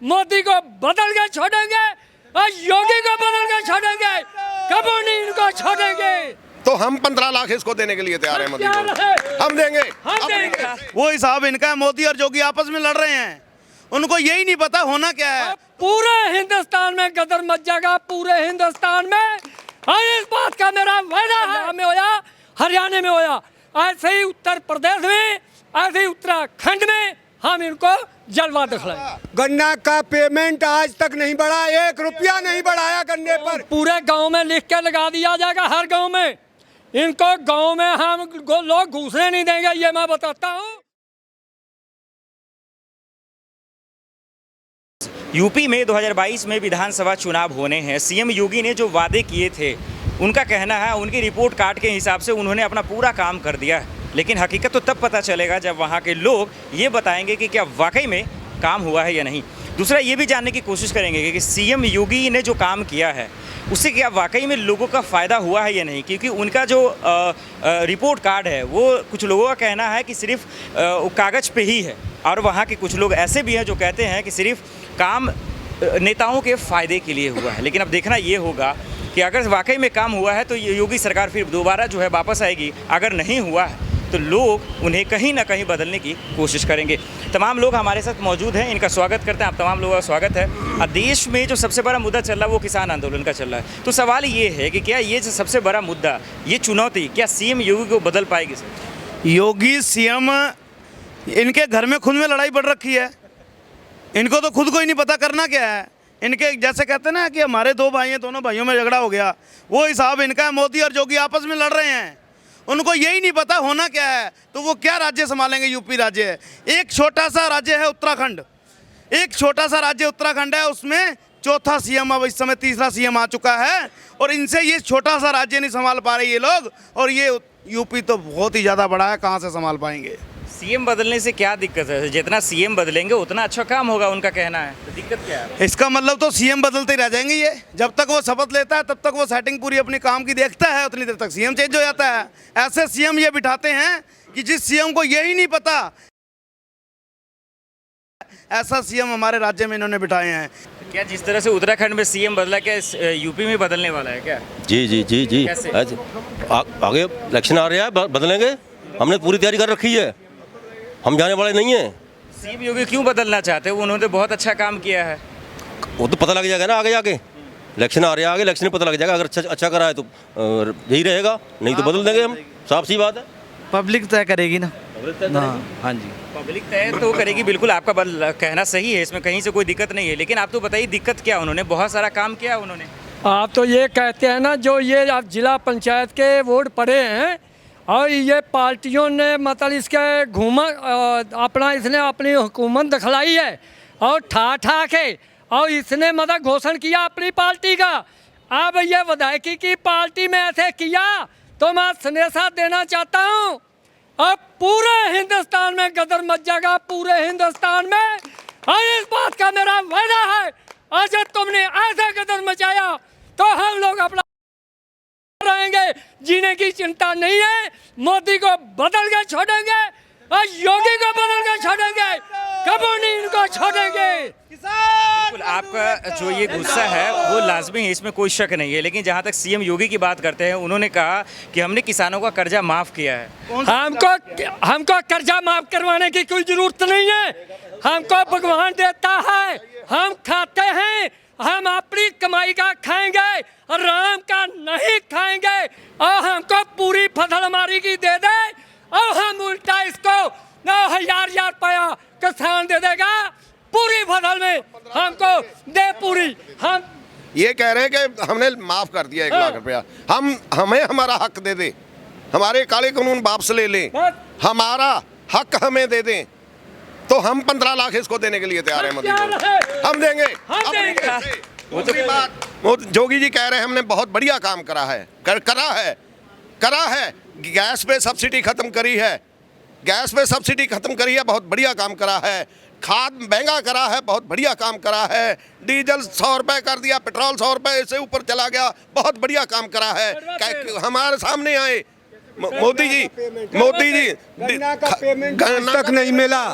मोदी को बदल के छोड़ेंगे और योगी को बदल के छोड़ेंगे, कभी नहीं इनको छोड़ेंगे। तो हम 15 लाख इसको देने के लिए तैयार हैं मोदी को, हम देंगे। वो हिसाब इनका है, मोदी और जोगी आपस में लड़ रहे हैं, उनको यही नहीं पता होना क्या है। पूरे हिंदुस्तान में गदर मच जाएगा, पूरे हिंदुस्तान में। और इस बात का मेरा वादा है, में होया, हरियाणा में होया, ऐसे ही उत्तर प्रदेश में, ऐसे ही उत्तराखंड में हम इनको जलवा दिखलाएं। गन्ना का पेमेंट आज तक नहीं बढ़ा, 1 रुपया नहीं बढ़ाया गन्ने पर। पूरे गांव में लिख के लगा दिया जाएगा, हर गांव में। इनको गांव में हम लोग घुसने नहीं देंगे, ये मैं बताता हूँ। यूपी में 2022 में विधानसभा चुनाव होने हैं। सीएम योगी ने जो वादे किए थे, उनका कहना है उनकी रिपोर्ट कार्ड के हिसाब से उन्होंने अपना पूरा काम कर दिया है। लेकिन हकीकत तो तब पता चलेगा जब वहाँ के लोग ये बताएंगे कि क्या वाकई में काम हुआ है या नहीं। दूसरा ये भी जानने की कोशिश करेंगे कि सीएम योगी ने जो काम किया है उससे क्या वाकई में लोगों का फ़ायदा हुआ है या नहीं, क्योंकि उनका जो रिपोर्ट कार्ड है वो कुछ लोगों का कहना है कि सिर्फ कागज़ पे ही है, और वहाँ के कुछ लोग ऐसे भी हैं जो कहते हैं कि सिर्फ काम नेताओं के फ़ायदे के लिए हुआ है। लेकिन अब देखना ये होगा कि अगर वाकई में काम हुआ है तो योगी सरकार फिर दोबारा जो है वापस आएगी, अगर नहीं हुआ है तो लोग उन्हें कहीं ना कहीं बदलने की कोशिश करेंगे। तमाम लोग हमारे साथ मौजूद हैं, इनका स्वागत करते हैं। आप तमाम लोगों का स्वागत है। देश में जो सबसे बड़ा मुद्दा चल रहा है वो किसान आंदोलन का चल रहा है। तो सवाल ये है कि क्या ये जो सबसे बड़ा मुद्दा, ये चुनौती, क्या सीएम योगी को बदल पाएगी सर? योगी सीएम, इनके घर में खुद में लड़ाई बढ़ रखी है, इनको तो खुद को ही नहीं पता करना क्या है। इनके जैसे कहते हैं ना कि हमारे 2 भाई हैं, दोनों भाइयों में झगड़ा हो गया, वो हिसाब इनका है। मोदी और जोगी आपस में लड़ रहे हैं, उनको यही नहीं पता होना क्या है। तो वो क्या राज्य संभालेंगे? यूपी राज्य है, एक छोटा सा राज्य है उत्तराखंड, एक छोटा सा राज्य उत्तराखंड है, उसमें 4था सीएम, अब इस समय 3रा सीएम आ चुका है, और इनसे ये छोटा सा राज्य नहीं संभाल पा रहे ये लोग। और ये यूपी तो बहुत ही ज़्यादा बड़ा है, कहाँ से संभाल पाएंगे? सीएम बदलने से क्या दिक्कत है? जितना सीएम बदलेंगे उतना अच्छा काम होगा, उनका कहना है। तो दिक्कत क्या है? इसका मतलब तो सीएम बदलते ही रह जाएंगे ये। जब तक वो शपथ लेता है तब तक वो सेटिंग पूरी अपनी काम की देखता है, उतनी देर तक सीएम चेंज हो जाता है। ऐसे सीएम ये बिठाते हैं कि जिस सीएम को यही नहीं पता, ऐसा सीएम हमारे राज्य में इन्होंने बिठाए हैं। क्या जिस तरह से उत्तराखंड में सीएम बदला, क्या यूपी में बदलने वाला है क्या? जी जी जी जी आगे इलेक्शन आ रहा है, बदलेंगे। हमने पूरी तैयारी कर रखी है, हम जाने वाले नहीं हैं। सीएम योगी क्यों बदलना चाहते हो? उन्होंने बहुत अच्छा काम किया है। वो तो पता लग जाएगा ना आगे जाके, इलेक्शन आ रहे हैं, आगे इलेक्शन में पता लग जाएगा। अगर अच्छा करा है तो यही रहेगा, नहीं तो बदल देंगे हम, साफ सी बात है। पब्लिक तय करेगी ना। हाँ जी, पब्लिक तय तो करेगी, बिल्कुल आपका कहना सही है, इसमें कहीं से कोई दिक्कत नहीं है। लेकिन आप तो बताइए दिक्कत क्या? उन्होंने बहुत सारा काम किया उन्होंने। आप तो ये कहते हैं ना, जो ये आप जिला पंचायत के वोट पड़े हैं और ये पार्टियों ने मतलब इसके अपना इसने अपनी हुकूमत दिखलाई है और ठा के, और इसने मतलब घोषण किया अपनी पार्टी का। अब ये विधायकी की पार्टी में ऐसे किया तो मैं संदेशा देना चाहता हूँ, अब पूरे हिंदुस्तान में गदर मच जाएगा, पूरे हिंदुस्तान में। और इस बात का मेरा वादा है, अगर तुमने ऐसा गदर मचाया तो हम लोग अपना रहेंगे, जीने की चिंता नहीं है। मोदी को बदल के छोड़ेंगे और योगी को बदल के छोड़ेंगे, कभी नहीं इनको छोड़ेंगे। बिल्कुल आपका जो ये गुस्सा है वो लाजमी है, इसमें कोई शक नहीं है। लेकिन जहाँ तक सीएम योगी की बात करते हैं, उन्होंने कहा कि हमने किसानों का कर्जा माफ़ किया है। हमको कर्जा माफ़ करवाने की कोई ज़रूरत नहीं है। हमको भगवान देता है, हम खाते हैं, हम अपनी कमाई का खाएंगे, राम का नहीं खाएंगे। और हमको पूरी फसल हमारी की दे दे, और हम उल्टा इसको 1000 रुपया किसान दे देगा पूरी फसल में, हमको दे पूरी। हम ये कह रहे हैं कि हमने माफ कर दिया 1 लाख रुपया, हमें हमारा हक दे दे, हमारे काले कानून वापस ले लें, हमारा हक हमें दे दें, तो हम 15 लाख इसको देने के लिए तैयार हैं मोदी को, हम देंगे। वो तो बात वो जोगी जी कह रहे हैं हमने बहुत बढ़िया काम करा है, गैस पे सब्सिडी खत्म करी है, गैस पे सब्सिडी खत्म करी है, बहुत बढ़िया काम करा है। खाद महंगा करा है, बहुत बढ़िया काम करा है। डीजल 100 रुपये कर दिया, पेट्रोल 100 रुपये से ऊपर चला गया, बहुत बढ़िया काम करा है। हमारे सामने आए मोदी जी गन्ना का पेमेंट आज तक नहीं मिला।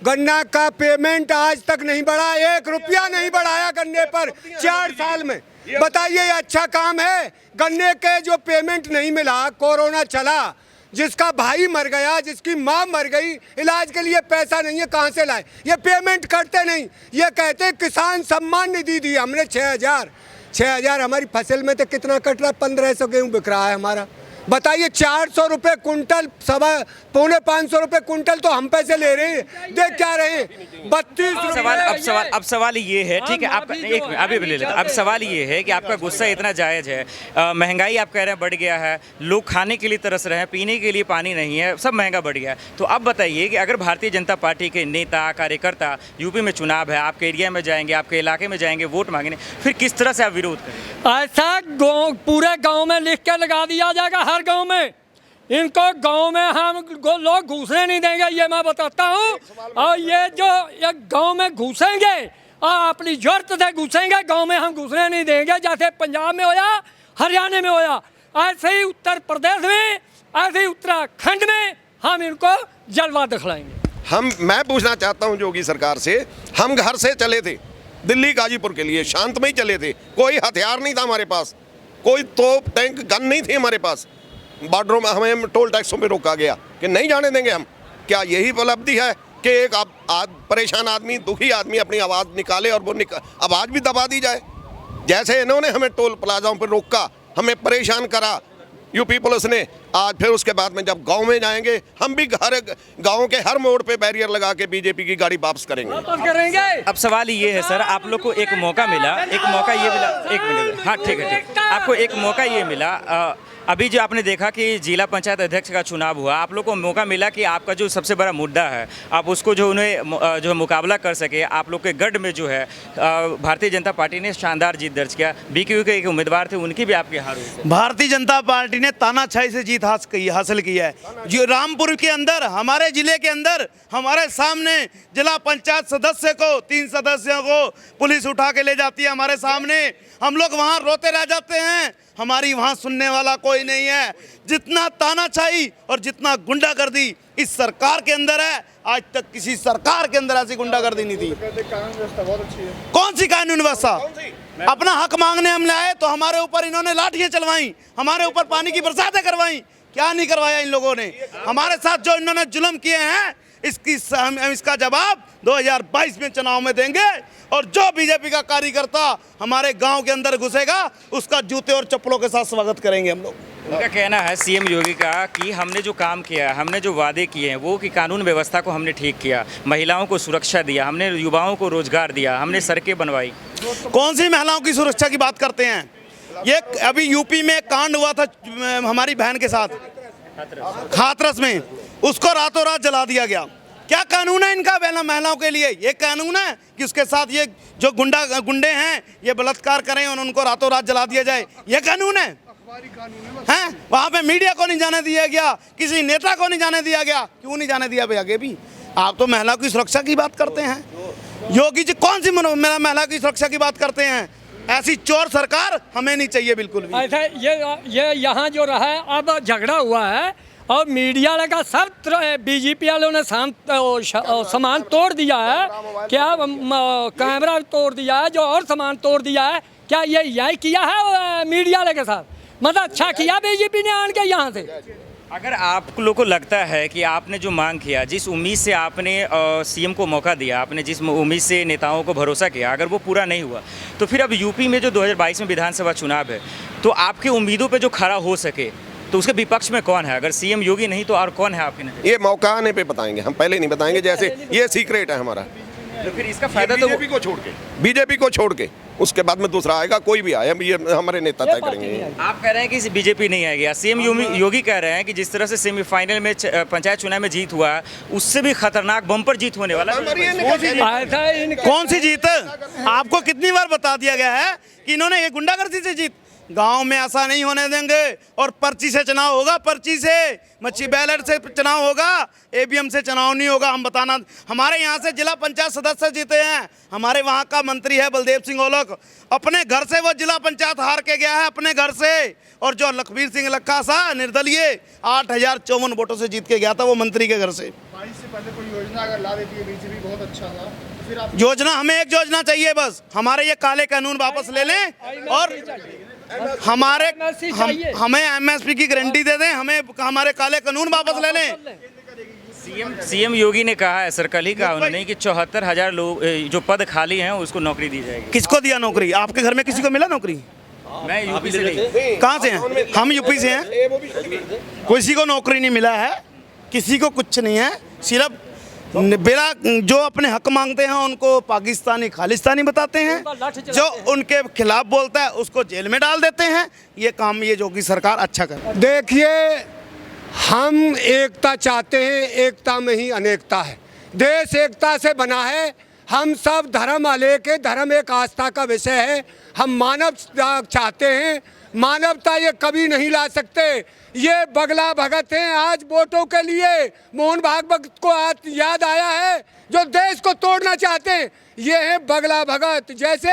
गन्ना का पेमेंट आज तक नहीं बढ़ा, 1 रुपया नहीं बढ़ाया गन्ने पर 4 साल में। बताइए ये अच्छा काम है? गन्ने के जो पेमेंट नहीं मिला, कोरोना चला, जिसका भाई मर गया, जिसकी माँ मर गई, इलाज के लिए पैसा नहीं है, कहाँ से लाए? ये पेमेंट करते नहीं। ये कहते किसान सम्मान निधि दी हमने 6,000 हमारी फसल में तो कितना कट रहा है? 1500 गेहूँ बिक रहा है हमारा। बताइए 400 रुपये कुंटल, 450 रुपये कुंटल तो हम पैसे ले रहे हैं, देख क्या रहे हैं? 32 अब सवाल ये है, ठीक है, आपका एक मिनट अभी ले लेते हैं। अब सवाल ये है कि आपका गुस्सा इतना जायज़ है, महंगाई आप कह रहे हैं बढ़ गया है, लोग खाने के लिए तरस रहे हैं, पीने के लिए पानी नहीं है, सब महंगा बढ़ गया है। तो अब बताइए कि अगर भारतीय जनता पार्टी के नेता कार्यकर्ता यूपी में चुनाव है, आपके एरिया में जाएंगे, आपके इलाके में जाएंगे वोट मांगने, फिर किस तरह से आप विरोध करेंगे? ऐसा पूरे गांव में लिख के लगा दिया जाएगा, हर गांव में। इनको गांव में हम लोग घुसने नहीं देंगे, ये मैं बताता हूँ। और ये जो एक गांव में घुसेंगे और अपनी जरूरत से घुसेंगे, गांव में हम घुसने नहीं देंगे। जैसे पंजाब में होया, हरियाणा में होया, ऐसे ही उत्तर प्रदेश में, ऐसे ही उत्तराखंड में हम इनको जलवा दिखलाएंगे। मैं पूछना चाहता हूं योगी सरकार से, हम घर से चले थे दिल्ली गाजीपुर के लिए, शांतमय चले थे, कोई हथियार नहीं था हमारे पास, कोई तोप टैंक गन नहीं थी हमारे पास। बॉर्डरों में हमें टोल टैक्सों पे रोका गया कि नहीं जाने देंगे हम। क्या यही उपलब्धि है कि एक परेशान आदमी, दुखी आदमी अपनी आवाज़ निकाले और वो आवाज़ भी दबा दी जाए? जैसे इन्होंने हमें टोल प्लाजाओं पर रोका, हमें परेशान करा यूपी पुलिस ने, आज फिर उसके बाद में जब गांव में जाएंगे हम भी गांव के हर मोड़ पे बैरियर लगा के बीजेपी की गाड़ी वापस करेंगे। अब सवाल ये है सर, आप लोग को एक मौका मिला, एक मिनट, हाँ ठीक है, आपको एक मौका ये मिला। अभी जो आपने देखा कि जिला पंचायत अध्यक्ष का चुनाव हुआ, आप लोग को मौका मिला कि आपका जो सबसे बड़ा मुद्दा है आप उसको जो उन्हें जो मुकाबला कर सके। आप लोग के गढ़ में जो है भारतीय जनता पार्टी ने शानदार जीत दर्ज किया। बीकेयू के एक उम्मीदवार थे, उनकी भी आपके हार हुई। भारतीय जनता पार्टी ने तानाशाही से जीत हासिल की है। जो रामपुर के अंदर, हमारे जिले के अंदर, हमारे सामने जिला पंचायत सदस्य को, 3 सदस्यों को पुलिस उठा के ले जाती है हमारे सामने, हम लोग वहाँ रोते रह जाते हैं। हमारी वहाँ सुनने वाला कोई नहीं है। जितना तानाशाही और जितना गुंडागर्दी इस सरकार के अंदर है, आज तक किसी सरकार के अंदर ऐसी गुंडागर्दी नहीं थी। कौन सी कानून व्यवस्था? अपना हक मांगने हम आए तो हमारे ऊपर इन्होंने लाठियां चलवाई, हमारे ऊपर पानी की बरसातें करवाई। क्या नहीं करवाया इन लोगों ने? हमारे साथ जो इन्होंने जुल्म किए हैं, हम इसका जवाब 2022 में चुनाव में देंगे। और जो बीजेपी का कार्यकर्ता हमारे गांव के अंदर घुसेगा, उसका जूते और चप्पलों के साथ स्वागत करेंगे हम लोग। उनका कहना है सीएम योगी का कि हमने जो काम किया, हमने जो वादे किए हैं वो कि कानून व्यवस्था को हमने ठीक किया, महिलाओं को सुरक्षा दिया, हमने युवाओं को रोजगार दिया, हमने सड़कें बनवाई। कौन सी महिलाओं की सुरक्षा की बात करते हैं? ये अभी यूपी में कांड हुआ था हमारी बहन के साथ, हाथरस में, उसको रातों रात जला दिया गया। क्या कानून है इनका महिलाओं के लिए? ये कानून है कि उसके साथ ये जो गुंडे हैं ये बलात्कार करें और उनको रातों रात जला दिया जाए? ये कानून है? हैं? वहाँ पे मीडिया को नहीं जाने दिया गया, किसी नेता को नहीं जाने दिया गया। क्यों नहीं जाने दिया भाई? आगे भी आप तो महिला की सुरक्षा की बात करते हैं। योगी जी कौन सी महिला की सुरक्षा की बात करते हैं? ऐसी चोर सरकार हमें नहीं चाहिए बिल्कुल भी। ऐसा ये यहाँ जो रहा है, अब झगड़ा हुआ है और मीडिया लगा, सब बीजेपी वालों ने सामान तोड़ दिया है। क्या कैमरा तोड़ दिया है, जो और सामान तोड़ दिया है? क्या ये यही किया है मीडिया वाले के साथ? मतलब अच्छा किया बीजेपी ने आन के यहाँ से। अगर आप लोग को लगता है कि आपने जो मांग किया, जिस उम्मीद से आपने सीएम को मौका दिया, आपने जिस उम्मीद से नेताओं को भरोसा किया, अगर वो पूरा नहीं हुआ, तो फिर अब यूपी में जो 2022 में विधानसभा चुनाव है, तो आपकी उम्मीदों पे जो खड़ा हो सके, तो उसके विपक्ष में कौन है? अगर सीएम योगी नहीं तो और कौन है आपके नजर? ये मौका आने पे बताएंगे, हम पहले नहीं बताएंगे। जैसे ये सीक्रेट है हमारा। तो फिर इसका फायदा तो बीजेपी को छोड़ के उसके बाद में दूसरा आएगा, कोई भी आए, ये हमारे नेता तय करेंगे। आप कह रहे हैं कि बीजेपी नहीं आएगी। सीएम योगी कह रहे हैं कि जिस तरह से सेमीफाइनल में पंचायत चुनाव में जीत हुआ, उससे भी खतरनाक बम्पर जीत होने वाला। कौन सी जीत? आपको कितनी बार बता दिया गया है कि इन्होंने ये गुंडागर्दी से जीत। गांव में ऐसा नहीं होने देंगे। और पर्ची से चुनाव होगा, पर्ची से, मच्छी बैलेट से चुनाव होगा, ईवीएम से चुनाव नहीं होगा। हम बताना, हमारे यहाँ से जिला पंचायत सदस्य जीते हैं, हमारे वहाँ का मंत्री है बलदेव सिंह औलख, अपने घर से वो जिला पंचायत हार के गया है, अपने घर से। और जो लखबीर सिंह लक्का सा निर्दलीय 8054 वोटों से जीत के गया था, वो मंत्री के घर से। 22 से पहले कोई योजना अगर ला देती है बीजेपी, बहुत अच्छा था। तो फिर आप योजना, हमें एक योजना चाहिए बस, हमारे ये काले कानून वापस ले लें और हमें एमएसपी की गारंटी दे दें, हमें हमारे काले कानून वापस ले लें। सीएम योगी ने कहा है, सर कल ही कहा उन्होंने कि 74,000 लोग जो पद खाली हैं उसको नौकरी दी जाएगी। किसको दिया नौकरी? आपके घर में किसी को मिला नौकरी? मैं यूपी से नहीं। कहाँ से हैं? हम यूपी से हैं। किसी को नौकरी नहीं मिला है, किसी को कुछ नहीं है। सिर्फ बेरा जो अपने हक मांगते हैं उनको पाकिस्तानी खालिस्तानी बताते हैं, जो उनके खिलाफ बोलता है उसको जेल में डाल देते हैं। ये काम ये योगी सरकार अच्छा कर। देखिए, हम एकता चाहते हैं, एकता में ही अनेकता है। देश एकता से बना है। हम सब धर्म के धर्म एक आस्था का विषय है। हम मानवता चाहते हैं, मानवता ये कभी नहीं ला सकते। ये बगला भगत हैं, आज वोटों के लिए मोहन भागवत को आज याद आया है, जो देश को तोड़ना चाहते हैं। ये है बगला भगत। जैसे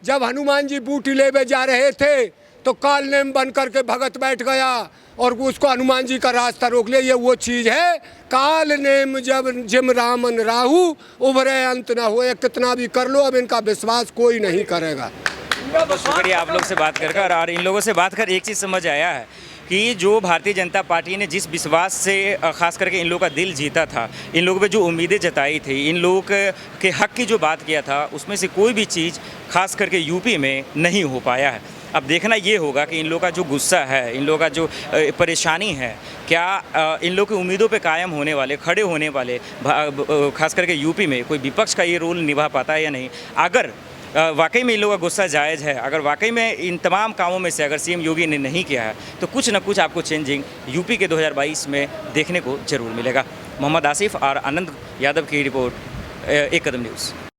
जब हनुमान जी बूटी लेवे जा रहे थे तो काल नेम बन करके भगत बैठ गया और उसको हनुमान जी का रास्ता रोक लिया। ये वो चीज़ है, काल नेम जब जिम रामन राहु उभरे अंत ना हुए। कितना भी कर लो, अब इनका विश्वास कोई नहीं करेगा। बहुत शुक्रिया आप लोग से बात कर और इन लोगों से बात कर एक चीज़ समझ आया है कि जो भारतीय जनता पार्टी ने जिस विश्वास से खास करके इन लोगों का दिल जीता था, इन लोगों पे जो उम्मीदें जताई थी, इन लोगों के हक की जो बात किया था, उसमें से कोई भी चीज़ खास करके यूपी में नहीं हो पाया है। अब देखना ये होगा कि इन लोगों का जो गुस्सा है, इन लोगों का जो परेशानी है, क्या इन लोगों की उम्मीदों पे कायम होने वाले, खड़े होने वाले खास करके यूपी में कोई विपक्ष का ये रोल निभा पाता है या नहीं। अगर वाकई में इन लोगों का गुस्सा जायज़ है, अगर वाकई में इन तमाम कामों में से अगर सीएम योगी ने नहीं किया है, तो कुछ ना कुछ आपको चेंजिंग यूपी के 2022 में देखने को ज़रूर मिलेगा। मोहम्मद आसिफ और आनंद यादव की रिपोर्ट, एक कदम न्यूज़।